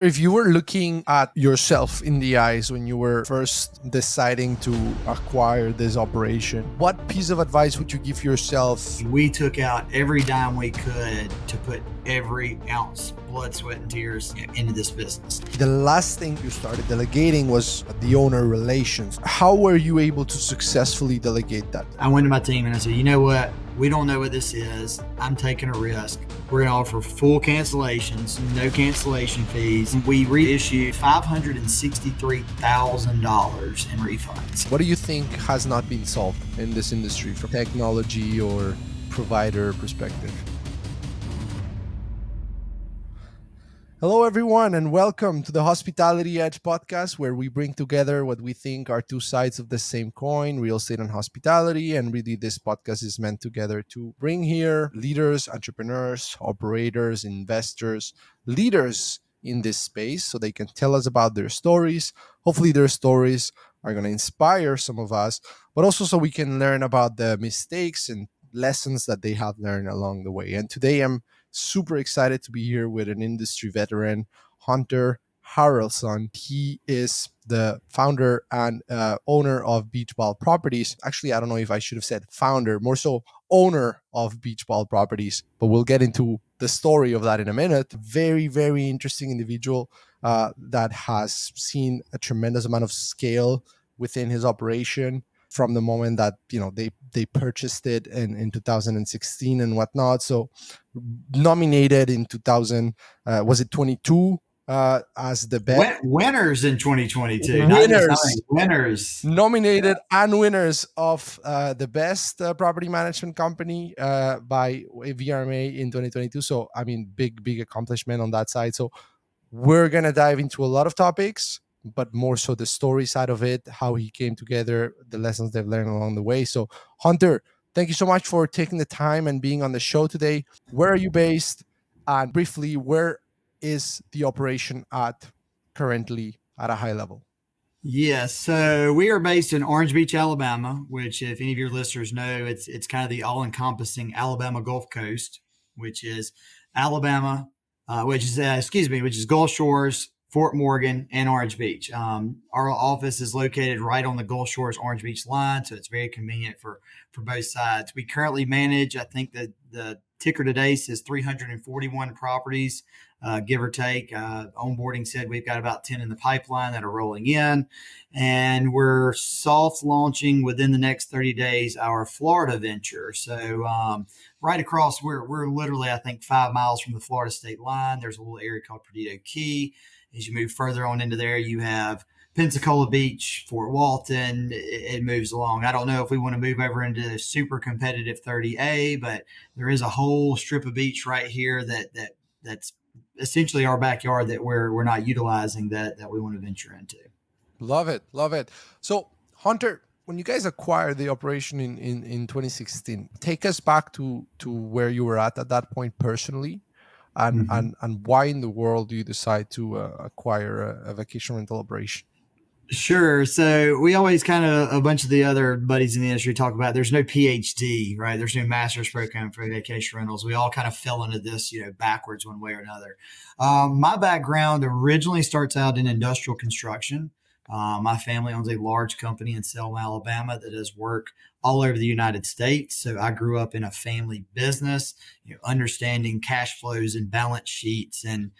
If you were looking at yourself in the eyes when you were first deciding to acquire this operation, what piece of advice would you give yourself? We took out every dime we could to put every ounce blood, sweat, and tears into this business. The last thing you started delegating was the owner relations. How were you able to successfully delegate that? I went to my team and I said, you know what? We don't know what this is. I'm taking a risk. We're going to offer full cancellations, no cancellation fees. We reissued $563,000 in refunds. What do you think has not been solved in this industry from technology or provider perspective? Hello, everyone, and welcome to the Hospitality Edge podcast, where we bring together what we think are two sides of the same coin, real estate and hospitality. And really, this podcast is meant together to bring here leaders, entrepreneurs, operators, investors, leaders in this space so they can tell us about their stories. Hopefully, their stories are going to inspire some of us, but also so we can learn about the mistakes and lessons that they have learned along the way. And today, I'm super excited to be here with an industry veteran, Hunter Harrelson. He is the founder and owner of Beach Ball Properties. Actually, I don't know if I should have said founder, more so owner of Beach Ball Properties, but we'll get into the story of that in a minute. Very, very interesting individual that has seen a tremendous amount of scale within his operation from the moment that they purchased it in 2016 and whatnot. So nominated in 2000, was it 22, as the best Winners in 2022, not just winners, winners. nominated and winners of the best property management company by VRMA in 2022. So I mean, big accomplishment on that side. So we're gonna dive into a lot of topics, but more so the story side of it, how he came together, the lessons they've learned along the way. So Hunter, thank you so much for taking the time and being on the show today. Where are you based? And briefly, where is the operation at currently at a high level? Yes, so we are based in Orange Beach, Alabama, which, if any of your listeners know, it's kind of the all-encompassing Alabama Gulf Coast, which is Alabama, which is Gulf Shores, Fort Morgan, and Orange Beach. Our office is located right on the Gulf Shores Orange Beach line, so it's very convenient for both sides. We currently manage, I think that the ticker today says 341 properties, give or take. Onboarding said we've got about 10 in the pipeline that are rolling in, and we're soft launching within the next 30 days our Florida venture. So right across, we're literally, I think, 5 miles from the Florida state line. There's a little area called Perdido Key. As you move further on into there, you have Pensacola Beach, Fort Walton. It moves along. I don't know if we want to move over into super competitive 30A, but there is a whole strip of beach right here that's essentially our backyard that we're not utilizing that we want to venture into. Love it, love it. So Hunter, when you guys acquired the operation in 2016, take us back to where you were at that point personally, and Mm-hmm. why in the world do you decide to acquire a vacation rental operation? Sure. So we always kind of, a bunch of the other buddies in the industry talk about there's no PhD, right? There's no master's program for vacation rentals. We all kind of fell into this, backwards one way or another. My background originally starts out in industrial construction. My family owns a large company in Selma, Alabama that does work all over the United States. So I grew up in a family business, understanding cash flows and balance sheets and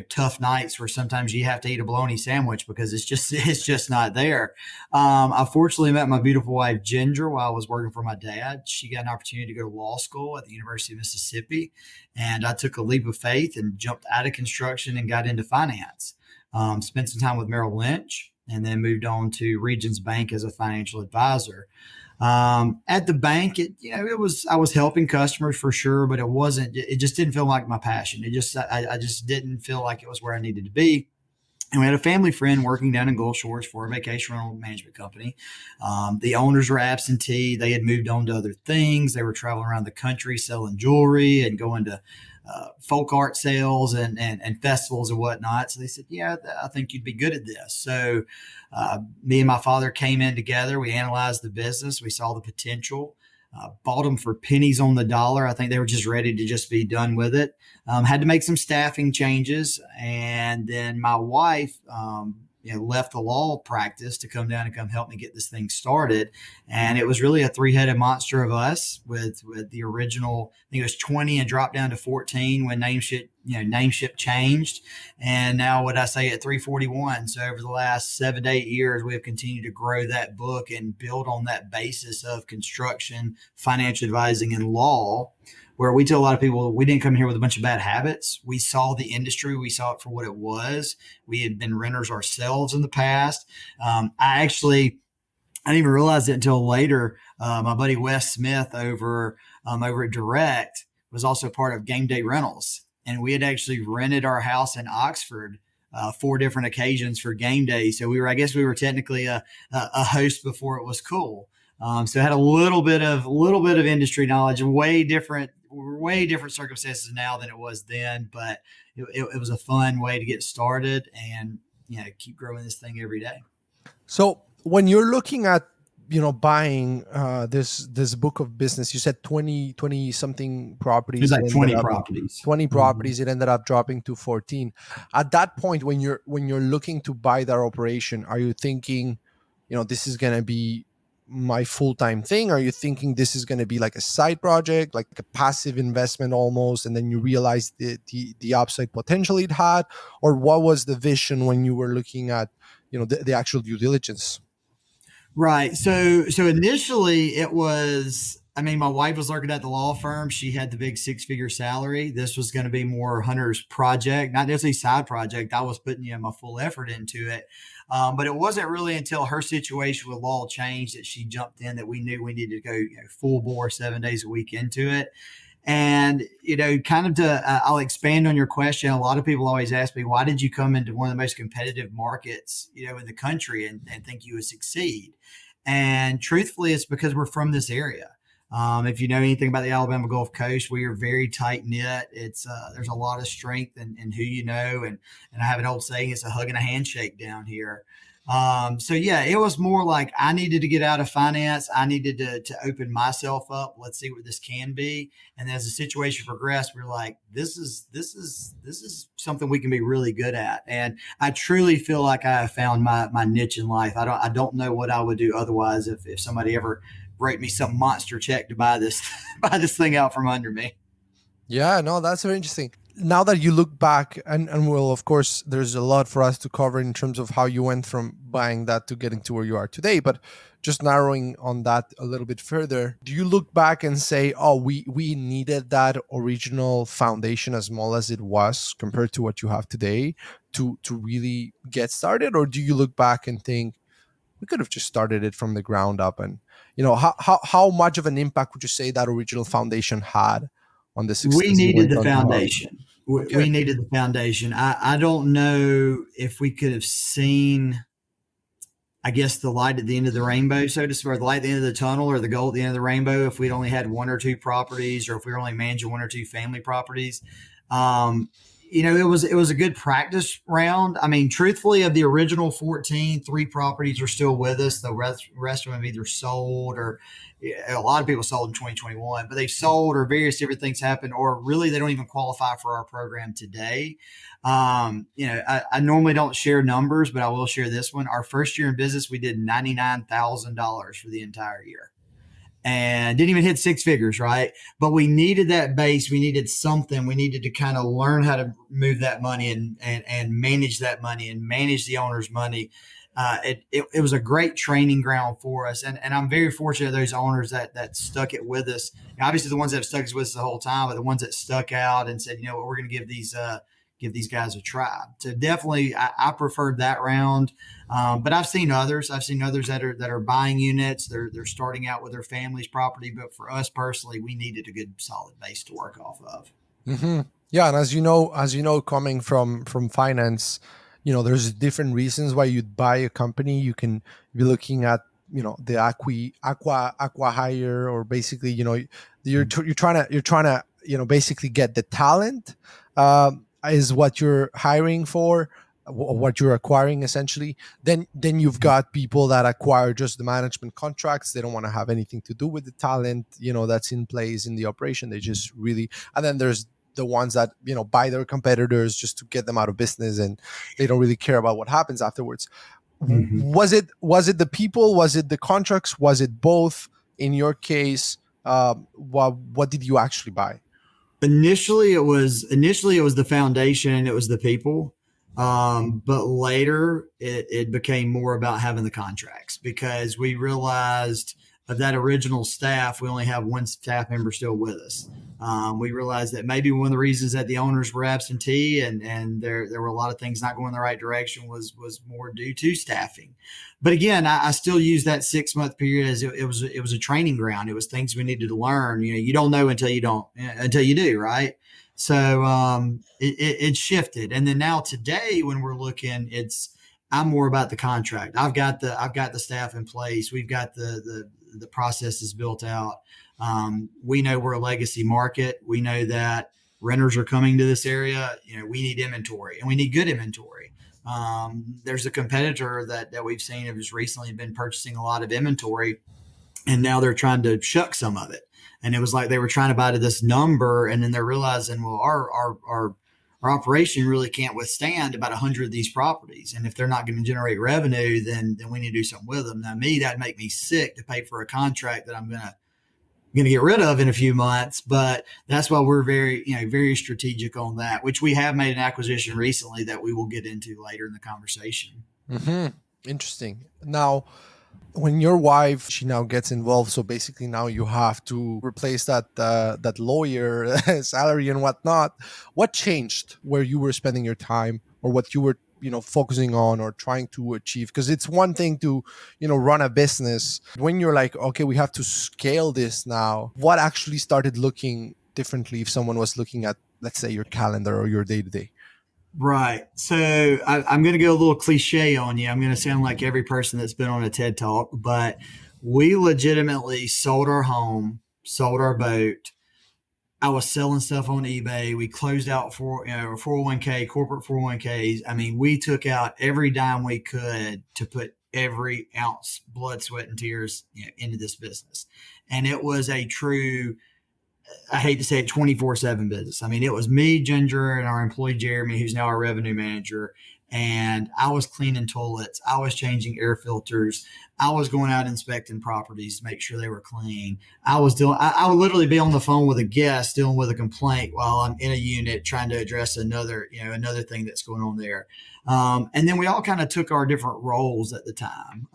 tough nights where sometimes you have to eat a bologna sandwich because it's just not there. I fortunately met my beautiful wife Ginger while I was working for my dad. She got an opportunity to go to law school at the University of Mississippi, and I took a leap of faith and jumped out of construction and got into finance. Spent some time with Merrill Lynch, and then moved on to Regions Bank as a financial advisor. At the bank, it was, I was helping customers for sure, but it just didn't feel like my passion. I just didn't feel like it was where I needed to be. And we had a family friend working down in Gulf Shores for a vacation rental management company. The owners were absentee. They had moved on to other things. They were traveling around the country selling jewelry and going to folk art sales and festivals and whatnot. So they said, yeah, I think you'd be good at this. So me and my father came in together. We analyzed the business. We saw the potential. bought them for pennies on the dollar. I think they were just ready to just be done with it. Had to make some staffing changes, and then my wife, left the law practice to come down and come help me get this thing started. And it was really a three-headed monster of us with the original. I think it was 20 and dropped down to 14 when nameship changed, and now what I say at 341. So over the last 7 to 8 years, we have continued to grow that book and build on that basis of construction, financial advising, and law, where we tell a lot of people we didn't come here with a bunch of bad habits. We saw the industry, we saw it for what it was. We had been renters ourselves in the past. I didn't even realize it until later. My buddy Wes Smith over at Direct was also part of Game Day Rentals, and we had actually rented our house in Oxford 4 different occasions for game day. So I guess we were technically a host before it was cool. So I had a little bit of industry knowledge. Way different circumstances now than it was then, but it was a fun way to get started and keep growing this thing every day. So when you're looking at buying this book of business, you said 20 something It was properties. It like ended 20 up properties. 20 Mhm. properties. It ended up dropping to 14. At that point, when you're looking to buy that operation, are you thinking, this is going to be my full-time thing? Are you thinking this is going to be like a side project, like a passive investment almost, and then you realize the upside potential it had? Or what was the vision when you were looking at the actual due diligence? Right. So initially it was, I mean, my wife was working at the law firm. She had the big 6-figure salary. This was going to be more Hunter's project, not necessarily side project. I was putting my full effort into it. But it wasn't really until her situation with law changed that she jumped in that we knew we needed to go full bore 7 days a week into it. And, kind of I'll expand on your question. A lot of people always ask me, why did you come into one of the most competitive markets, in the country and think you would succeed? And truthfully, it's because we're from this area. If you know anything about the Alabama Gulf Coast, we are very tight knit. It's there's a lot of strength in who you know, and I have an old saying: it's a hug and a handshake down here. So yeah, it was more like I needed to get out of finance. I needed to open myself up. Let's see what this can be. And as the situation progressed, we are like, this is something we can be really good at. And I truly feel like I have found my niche in life. I don't know what I would do otherwise if somebody ever wrote me some monster check to buy this buy this thing out from under me. Yeah, no, that's very interesting. Now that you look back, and well, of course, there's a lot for us to cover in terms of how you went from buying that to getting to where you are today. But just narrowing on that a little bit further, do you look back and say, "Oh, we needed that original foundation, as small as it was, compared to what you have today, to really get started?" Or do you look back and think we could have just started it from the ground up? And how much of an impact would you say that original foundation had on the We success you needed went the on to have? foundation. We Okay. needed the foundation. I don't know if we could have seen, I guess, the light at the end of the rainbow, so to speak, or the light at the end of the tunnel, or the goal at the end of the rainbow, if we'd only had 1 or 2 properties, or if we were only managing 1 or 2 family properties. Um, it was a good practice round. I mean, truthfully, of the original 14, 3 properties are still with us. The rest of them have either sold or a lot of people sold in 2021, but they've sold or various different things happened, or really they don't even qualify for our program today. I normally don't share numbers, but I will share this one. Our first year in business, we did $99,000 for the entire year and didn't even hit 6 figures, right? But we needed that base. We needed something. We needed to kind of learn how to move that money and manage that money and manage the owner's money. It was a great training ground for us. And I'm very fortunate those owners that stuck it with us. Obviously, the ones that have stuck with us the whole time, but the ones that stuck out and said, what, we're going to give these guys a try. So definitely, I preferred that round. But I've seen others. I've seen others that are buying units. They're starting out with their family's property. But for us personally, we needed a good solid base to work off of. Yeah, and as you know, coming from finance, there's different reasons why you'd buy a company. You can be looking at the aqua hire, or basically you're trying to basically get the talent, is what you're hiring for. what you're acquiring essentially. Then you've got people that acquire just the management contracts. They don't want to have anything to do with the talent, that's in place in the operation. They just really, and then there's the ones that buy their competitors just to get them out of business, and they don't really care about what happens afterwards. Mhm. Was it the people, was it the contracts, was it both in your case? What did you actually buy? Initially it was the foundation, it was the people. But later it became more about having the contracts because we realized of that original staff, we only have one staff member still with us. We realized that maybe one of the reasons that the owners were absentee and there were a lot of things not going in the right direction was more due to staffing. But again, I still use that 6 month period as it was a training ground. It was things we needed to learn. You don't know until you do, right? So it shifted, and then now today when we're looking, I'm more about the contract. I've got the staff in place. We've got the processes built out. We know we're a legacy market. We know that renters are coming to this area. We need inventory, and we need good inventory. There's a competitor that we've seen has recently been purchasing a lot of inventory, and now they're trying to shuck some of it. And it was like they were trying to buy to this number, and then they're realizing, well, our operation really can't withstand about 100 of these properties, and if they're not going to generate revenue, then we need to do something with them. Now, that'd make me sick to pay for a contract that I'm going to get rid of in a few months. But that's why we're very strategic on that, which we have made an acquisition recently that we will get into later in the conversation. Hmm. Interesting. Now, when your wife, she now gets involved, so basically now you have to replace that lawyer salary and whatnot. What changed where you were spending your time, or what you were focusing on or trying to achieve? Because it's one thing to run a business. When you're like, okay, we have to scale this now, what actually started looking differently if someone was looking at, let's say, your calendar or your day to day? Right. So I'm going to go a little cliche on you. I'm going to sound like every person that's been on a TED talk, but we legitimately sold our home, sold our boat. I was selling stuff on eBay. We closed out for 401k, corporate 401ks. I mean, we took out every dime we could to put every ounce blood, sweat, and tears into this business. And it was a true, I hate to say it, 24/7 business. I mean, it was me, Ginger, and our employee Jeremy, who's now our revenue manager. And I was cleaning toilets. I was changing air filters. I was going out inspecting properties to make sure they were clean. I would literally be on the phone with a guest dealing with a complaint while I'm in a unit trying to address another thing that's going on there. And then we all kind of took our different roles at the time.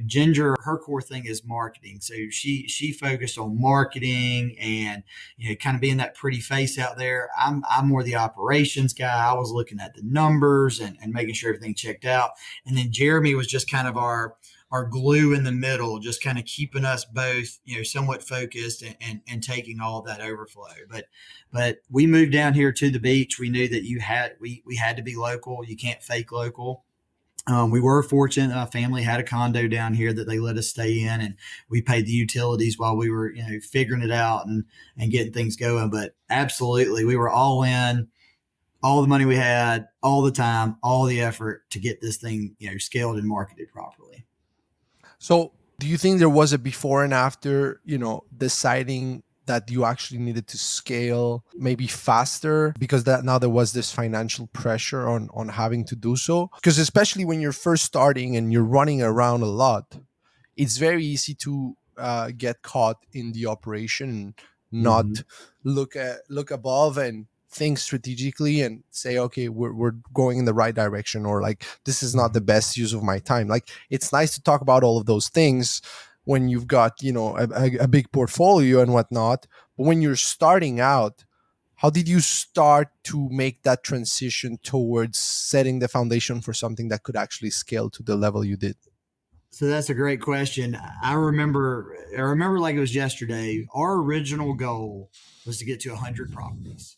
Ginger, her core thing is marketing, so she focused on marketing and kind of being that pretty face out there. I'm more the operations guy. I was looking at the numbers and making sure everything checked out. And then Jeremy was just kind of our glue in the middle, just kind of keeping us both, somewhat focused and taking all of that overflow. But we moved down here to the beach. We knew that we had to be local. You can't fake local. We were fortunate. Our family had a condo down here that they let us stay in, and we paid the utilities while we were, figuring it out and getting things going. But absolutely, we were all in, all the money we had, all the time, all the effort to get this thing, scaled and marketed properly. So, do you think there was a before and after, deciding that you actually needed to scale maybe faster because that now there was this financial pressure on having to do so? Because especially when you're first starting and you're running around a lot, it's very easy to get caught in the operation and Mm-hmm. not look above and think strategically and say, okay, we're going in the right direction, or like, this is not the Mm-hmm. best use of my time. Like, it's nice to talk about all of those things when you've got a big portfolio and whatnot, but when you're starting out, how did you start to make that transition towards setting the foundation for something that could actually scale to the level you did? So that's a great question. I remember like it was yesterday. Our original goal was to get to 100 properties.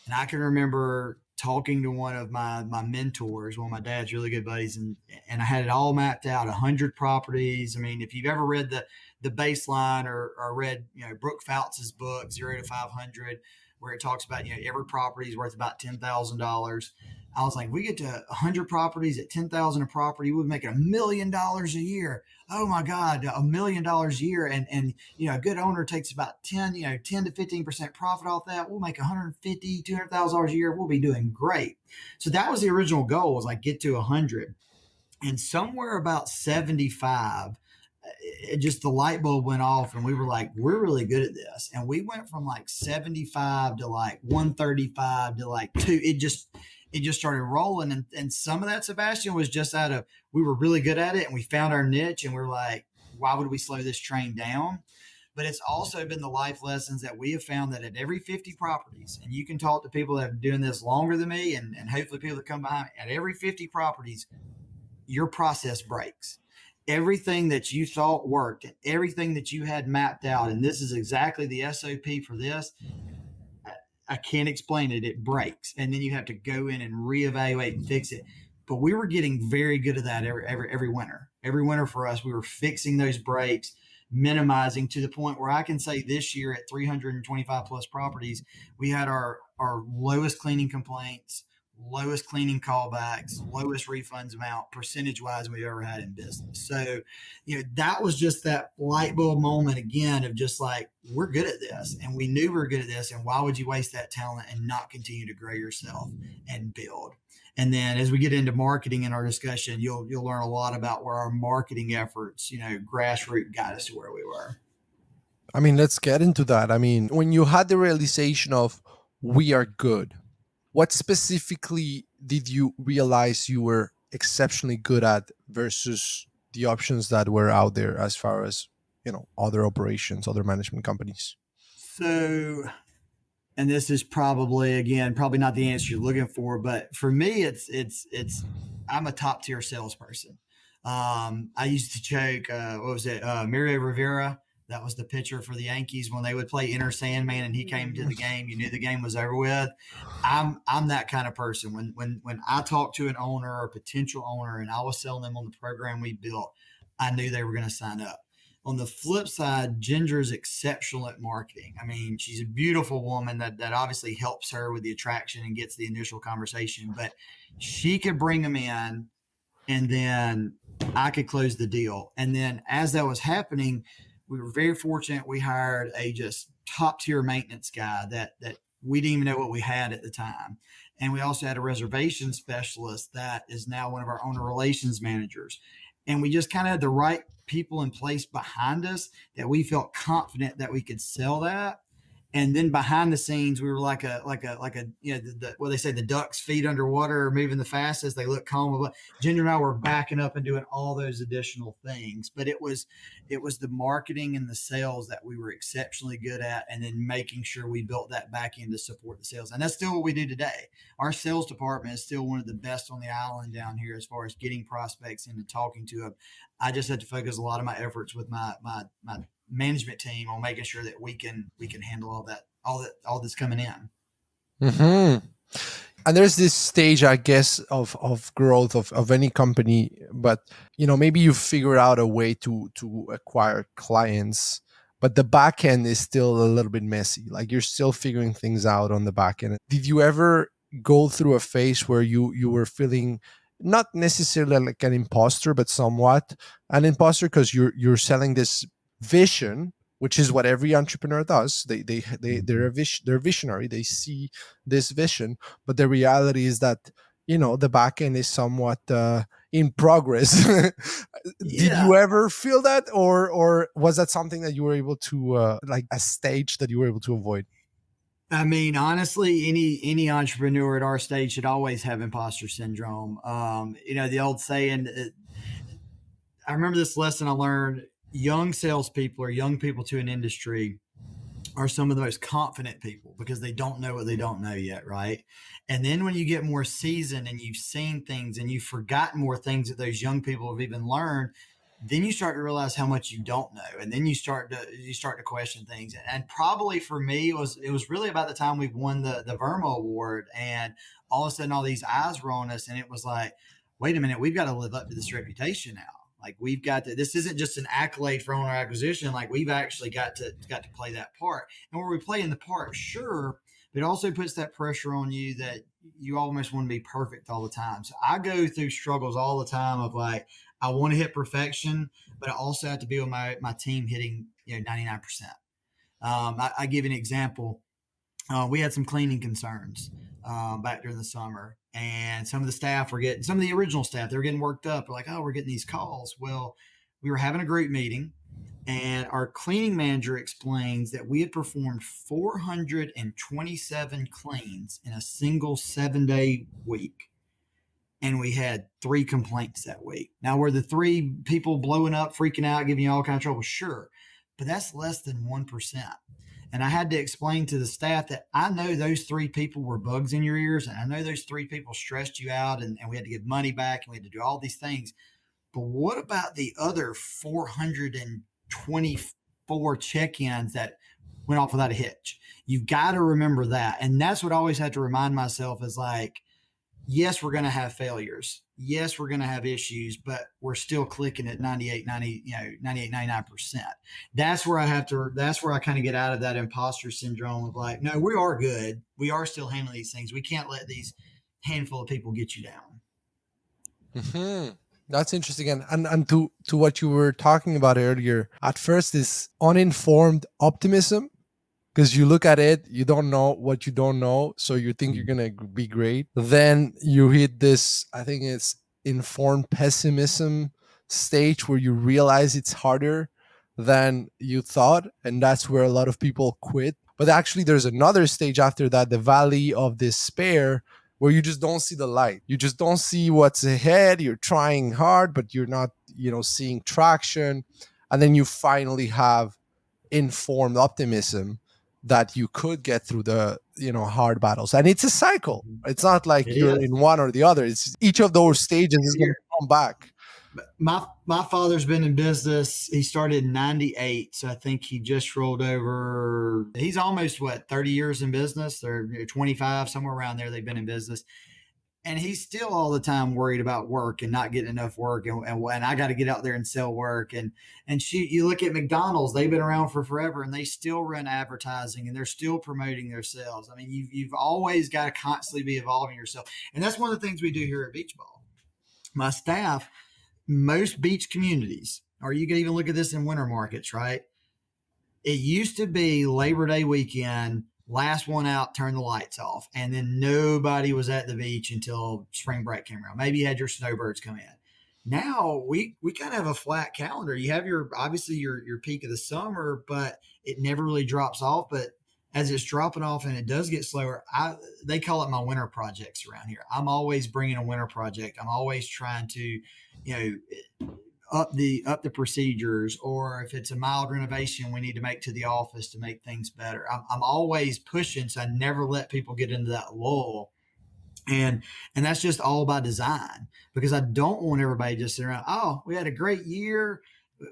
And I can remember talking to one of my mentors, one of my dad's really good buddies, and I had it all mapped out, 100 properties. I mean, if you've ever read the baseline or read, Brooke Fouts' book, 0 to 500, where it talks about, every property is worth about $10,000. I was like, we get to 100 properties at 10,000 a property, we're making $1 million a year. Oh my God, $1 million a year. And a good owner takes about 10 to 15% profit off that. We'll make 150, $200,000 a year. We'll be doing great. So that was the original goal, was like get to 100. And somewhere about 75, it just, the light bulb went off and we were like, we're really good at this. And we went from like 75 to like 135 to like two. It just started rolling. And some of that, Sebastian, was just out of, we were really good at it and we found our niche and we're like, why would we slow this train down? But it's also been the life lessons that we have found, that at every 50 properties, and you can talk to people that have been doing this longer than me, and hopefully people that come behind, at every 50 properties, your process breaks. Everything that you thought worked and everything that you had mapped out, and this is exactly the SOP for this, I can't explain it. It breaks, and then you have to go in and reevaluate and fix it. But we were getting very good at that every winter. Every winter for us, we were fixing those breaks, minimizing, to the point where I can say this year at 325 plus properties, we had our lowest cleaning complaints, lowest cleaning callbacks, lowest refunds amount percentage wise we've ever had in business. So, that was just that light bulb moment again of just like, we're good at this, and we knew we were good at this. And why would you waste that talent and not continue to grow yourself and build? And then as we get into marketing in our discussion, you'll learn a lot about where our marketing efforts, grassroots, got us to where we were. I mean, let's get into that. I mean, when you had the realization of we are good, what specifically did you realize you were exceptionally good at versus the options that were out there as far as, other operations, other management companies? So, and this is probably, again, probably not the answer you're looking for, but for me, it's I'm a top tier salesperson. I used to joke, what was it, Mario Rivera, that was the pitcher for the Yankees, when they would play Inner Sandman and he came to the game, you knew the game was over with. I'm that kind of person. When I talk to an owner or potential owner and I was selling them on the program we built, I knew they were going to sign up. On the flip side, Ginger is exceptional at marketing. I mean, she's a beautiful woman that obviously helps her with the attraction and gets the initial conversation, but she could bring them in, and then I could close the deal. And then as that was happening, we were very fortunate. We hired a just top tier maintenance guy that we didn't even know what we had at the time. And we also had a reservation specialist that is now one of our owner relations managers. And we just kind of had the right people in place behind us that we felt confident that we could sell that. And then behind the scenes, we were like a what they say, the duck's feet underwater are moving the fastest. They look calm. But Ginger and I were backing up and doing all those additional things. But it was the marketing and the sales that we were exceptionally good at, and then making sure we built that back end to support the sales. And that's still what we do today. Our sales department is still one of the best on the island down here as far as getting prospects in and talking to them. I just had to focus a lot of my efforts with my management team on making sure that we can handle all that's coming in. Hmm. And there's this stage, I guess, of growth of any company, but maybe you figure out a way to acquire clients, but the back end is still a little bit messy. Like, you're still figuring things out on the back end. Did you ever go through a phase where you were feeling not necessarily like an imposter, but somewhat an imposter, because you're selling this vision, which is what every entrepreneur does. They're visionary. They see this vision, but the reality is that the back end is somewhat in progress. Did Yeah. you ever feel that, or was that something that you were able to like a stage that you were able to avoid? I mean, honestly, any entrepreneur at our stage should always have imposter syndrome. The old saying. I remember this lesson I learned: young salespeople or young people to an industry are some of the most confident people because they don't know what they don't know yet, right? And then when you get more seasoned and you've seen things and you've forgotten more things that those young people have even learned, then you start to realize how much you don't know, and then you start to question things. And probably for me, it was really about the time we won the Verma Award, and all of a sudden all these eyes were on us, and it was like, wait a minute, we've got to live up to this reputation now. Like, we've got to. This isn't just an accolade for owner acquisition. Like, we've actually got to play that part. And were we playing the part? Sure, but it also puts that pressure on you that you almost want to be perfect all the time. So I go through struggles all the time of like, I want to hit perfection, but I also have to be with my team hitting, 99%. I give an example. We had some cleaning concerns back during the summer, and some of the staff were getting, some of the original staff, they were getting worked up. They're like, oh, we're getting these calls. Well, we were having a group meeting, and our cleaning manager explains that we had performed 427 cleans in a single 7-day week. And we had 3 complaints that week. Now, were the 3 people blowing up, freaking out, giving you all kind of trouble? Sure. But that's less than 1%. And I had to explain to the staff that I know those 3 people were bugs in your ears. And I know those 3 people stressed you out, and we had to give money back and we had to do all these things. But what about the other 424 check ins that went off without a hitch? You've got to remember that. And that's what I always had to remind myself is like, yes, we're going to have failures. Yes, we're going to have issues, but we're still clicking at 98, 90, 98, 99%. That's where I kind of get out of that imposter syndrome of like, no, we are good. We are still handling these things. We can't let these handful of people get you down. Hmm. That's interesting. And to what you were talking about earlier, at first, this uninformed optimism, because you look at it, you don't know what you don't know, so you think you're gonna be great. Then you hit this, I think it's informed pessimism stage where you realize it's harder than you thought, and that's where a lot of people quit. But actually, there's another stage after that, the valley of despair, where you just don't see the light. You just don't see what's ahead. You're trying hard, but you're not, seeing traction. And then you finally have informed optimism that you could get through the hard battles, and it's a cycle. It's not like It you're is. in one or the other. It's each of those stages is going to come back. My father's been in business. He started in '98, so I think he just rolled over. He's almost what 30 years in business, or 25, somewhere around there. They've been in business, and he's still all the time worried about work and not getting enough work, and I got to get out there and sell work. And you look at McDonald's, they've been around for forever, and they still run advertising and they're still promoting themselves. I mean, you've always got to constantly be evolving yourself, and that's one of the things we do here at Beach Ball. My staff, most beach communities, or you can even look at this in winter markets, right? It used to be Labor Day weekend, last one out, turn the lights off, and then nobody was at the beach until spring break came around. Maybe you had your snowbirds come in. Now we kind of have a flat calendar. You have your obviously your peak of the summer, but it never really drops off. But as it's dropping off and it does get slower, they call it my winter projects around here. I'm always bringing a winter project. I'm always trying to, up the procedures, or if it's a mild renovation we need to make to the office to make things better. I'm always pushing, so I never let people get into that lull. And that's just all by design, because I don't want everybody just sitting around, oh, we had a great year,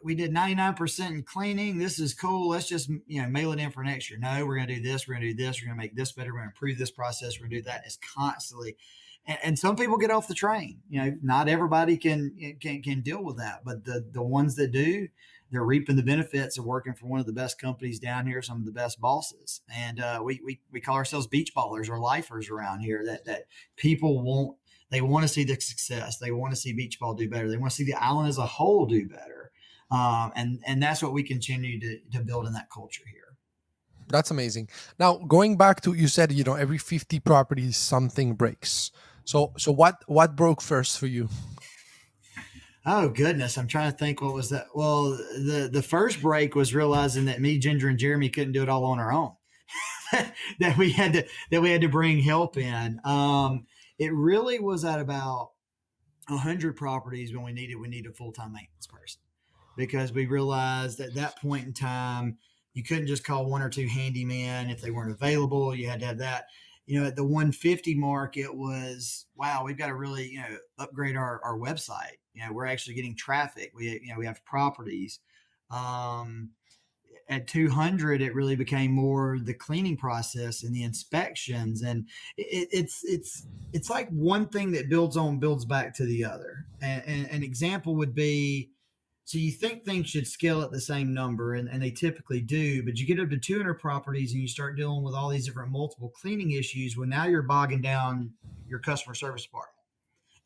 we did 99% in cleaning, this is cool, let's just mail it in for next year. No, we're going to do this, we're going to do this, we're going to make this better, we're going to improve this process, we're going to do that. It's constantly, and some people get off the train. Not everybody can deal with that, but the ones that do, they're reaping the benefits of working for one of the best companies down here, some of the best bosses. And we call ourselves beach ballers or lifers around here. That people want, they want to see the success. They want to see beach ball do better. They want to see the island as a whole do better. And that's what we continue to build in that culture here. That's amazing. Now, going back to, you said, every 50 properties something breaks. So what broke first for you? Oh goodness, I'm trying to think, what was that? Well, the first break was realizing that me, Ginger, and Jeremy couldn't do it all on our own. that we had to bring help in. It really was at about 100 properties when we needed a full time maintenance person, because we realized at that point in time you couldn't just call one or two handymen if they weren't available. You had to have that. At the 150 mark, it was, wow, we've got to really upgrade our website. We're actually getting traffic. We have properties. At 200, it really became more the cleaning process and the inspections, and it's like one thing that builds back to the other. And an example would be, So you think things should scale at the same number, and they typically do, but you get up to 200 properties and you start dealing with all these different multiple cleaning issues when now you're bogging down your customer service department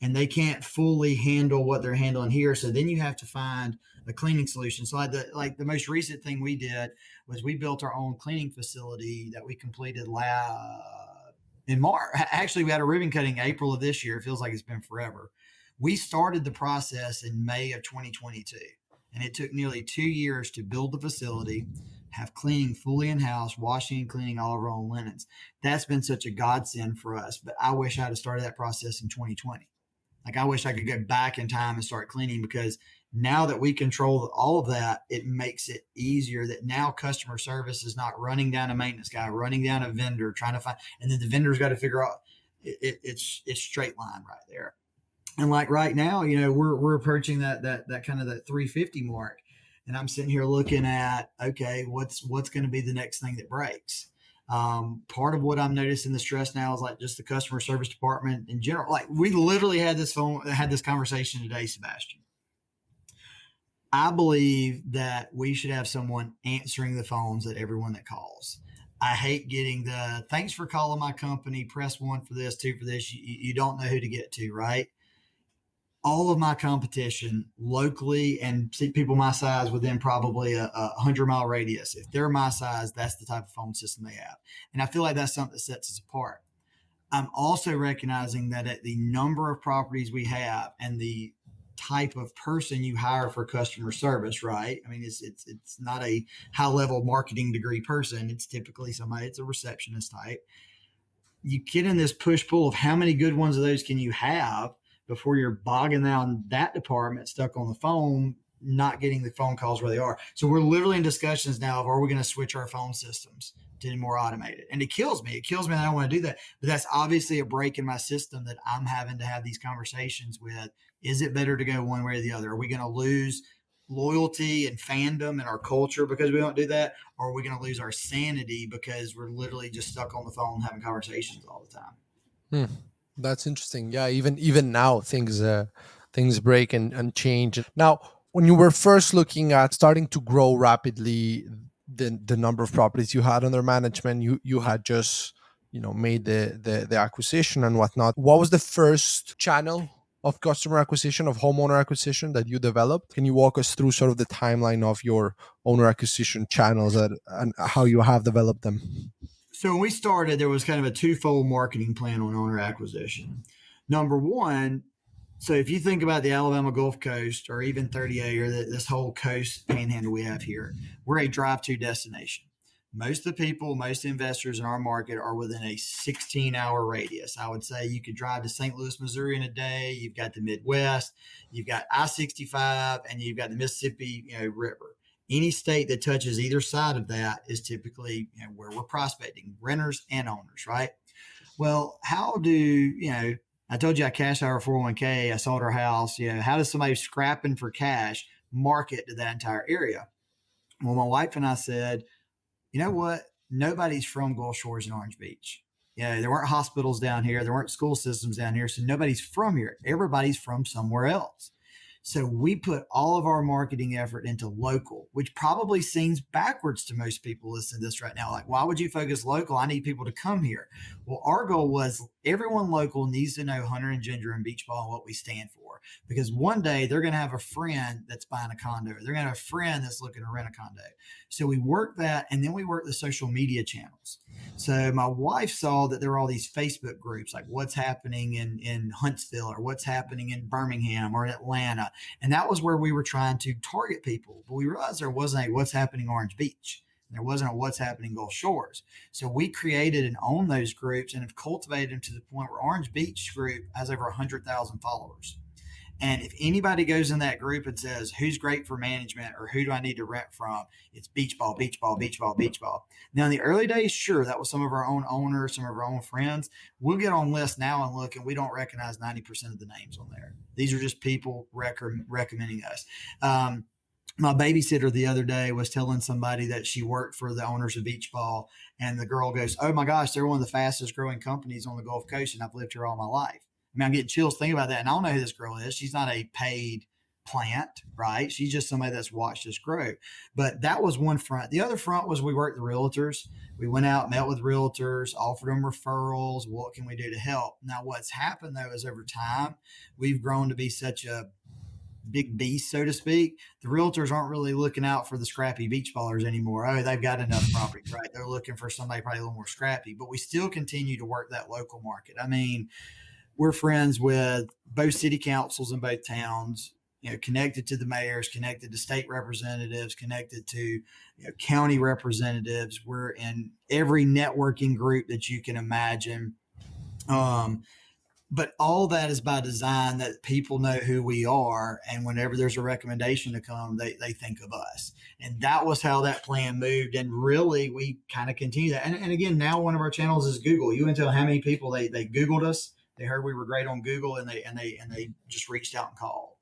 and they can't fully handle what they're handling here. So then you have to find a cleaning solution. So like the most recent thing we did was we built our own cleaning facility that we completed in March. Actually, we had a ribbon cutting April of this year. It feels like it's been forever. We started the process in May of 2022, and it took nearly 2 years to build the facility, have cleaning fully in house, washing and cleaning all of our own linens. That's been such a godsend for us. But I wish I'd have started that process in 2020. Like I wish I could go back in time and start cleaning, because now that we control all of that, it makes it easier that now customer service is not running down a maintenance guy, running down a vendor, trying to find, and then the vendor's got to figure out it's straight line right there. And like right now, we're approaching that kind of that 350 mark. And I'm sitting here looking at, okay, what's going to be the next thing that breaks? Part of what I'm noticing the stress now is like just the customer service department in general. Like we literally had this conversation today, Sebastian. I believe that we should have someone answering the phones at everyone that calls. I hate getting the thanks for calling my company, press one for this, two for this. You don't know who to get to, right? All of my competition locally and see people my size within probably a 100-mile radius, if they're my size, that's the type of phone system they have. And I feel like that's something that sets us apart. I'm also recognizing that at the number of properties we have and the type of person you hire for customer service, right? I mean, it's not a high level marketing degree person. It's typically somebody, it's a receptionist type. You get in this push pull of how many good ones of those can you have before you're bogging down that department, stuck on the phone, not getting the phone calls where they are. So we're literally in discussions now of, are we going to switch our phone systems to more automated? And it kills me. It kills me that I don't want to do that. But that's obviously a break in my system that I'm having to have these conversations with. Is it better to go one way or the other? Are we going to lose loyalty and fandom and our culture because we don't do that? Or are we going to lose our sanity because we're literally just stuck on the phone having conversations all the time? Hmm. That's interesting. Yeah, even now things break and change. Now, when you were first looking at starting to grow rapidly, the number of properties you had under management, you had just made the acquisition and whatnot. What was the first channel of customer acquisition, of homeowner acquisition that you developed? Can you walk us through sort of the timeline of your owner acquisition channels and how you have developed them? So when we started, there was kind of a twofold marketing plan on owner acquisition. Number one, so if you think about the Alabama Gulf Coast or even 30A or this whole coast panhandle we have here, we're a drive-to destination. Most of the people, most investors in our market are within a 16-hour radius. I would say you could drive to St. Louis, Missouri in a day. You've got the Midwest, you've got I-65, and you've got the Mississippi River. Any state that touches either side of that is typically where we're prospecting, renters and owners, right? Well, how do I told you I cashed out our 401k, I sold our house. How does somebody scrapping for cash market to that entire area? Well, my wife and I said, you know what? Nobody's from Gulf Shores and Orange Beach. There weren't hospitals down here, there weren't school systems down here, so nobody's from here. Everybody's from somewhere else. So we put all of our marketing effort into local, which probably seems backwards to most people listening to this right now. Like, why would you focus local? I need people to come here. Well, our goal was everyone local needs to know Hunter and Ginger and Beach Ball and what we stand for. Because one day they're going to have a friend that's buying a condo. They're going to have a friend that's looking to rent a condo. So we work that, and then we work the social media channels. So my wife saw that there were all these Facebook groups, like what's happening in Huntsville or what's happening in Birmingham or in Atlanta. And that was where we were trying to target people. But we realized there wasn't a what's happening Orange Beach. There wasn't a what's happening Gulf Shores. So we created and owned those groups and have cultivated them to the point where Orange Beach group has over 100,000 followers. And if anybody goes in that group and says, who's great for management or who do I need to rent from? It's beach ball, beach ball, beach ball, beach ball. Now, in the early days, sure, that was some of our own owners, some of our own friends. We'll get on lists now and look, and we don't recognize 90% of the names on there. These are just people recommending us. My babysitter the other day was telling somebody that she worked for the owners of Beach Ball, and the girl goes, oh my gosh, they're one of the fastest growing companies on the Gulf Coast, and I've lived here all my life. I mean, I'm getting chills thinking about that. And I don't know who this girl is. She's not a paid plant, right? She's just somebody that's watched us grow. But that was one front. The other front was we worked the realtors. We went out, met with realtors, offered them referrals. What can we do to help? Now, what's happened though is over time, we've grown to be such a big beast, so to speak. The realtors aren't really looking out for the scrappy beach ballers anymore. Oh, they've got enough property, right? They're looking for somebody probably a little more scrappy, but we still continue to work that local market. I mean, we're friends with both city councils in both towns, connected to the mayors, connected to state representatives, connected to county representatives. We're in every networking group that you can imagine. Um, but all that is by design, that people know who we are. And whenever there's a recommendation to come, they think of us. And that was how that plan moved. And really, we kind of continue that. And again, now one of our channels is Google. You wouldn't tell how many people they Googled us. They heard we were great on Google, and they just reached out and called.